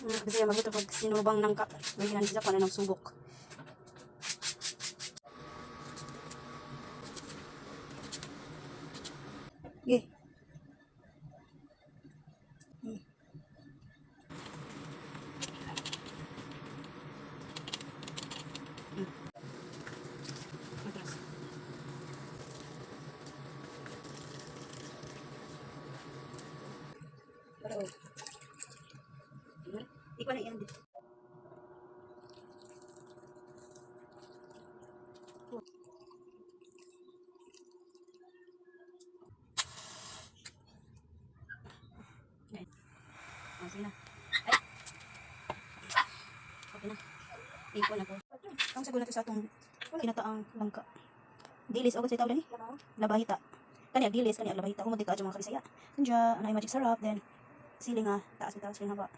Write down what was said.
Kasi magluto pag sinubang nangka. May ginanisa pa na ng subok. Okay. Matras. Para o. Ikaw na yan. Sige na. Ay. Okay na. Ipon na po. Ang sagot natin sa itong kinataang langka. Dilis. O, kasi tawag na ni? Labahita. Kanya dilis, kanya labahita. Kung magdika mga kabisaya. Kanya, anay magic sarap. Then, siling taas bitaw, siling haba.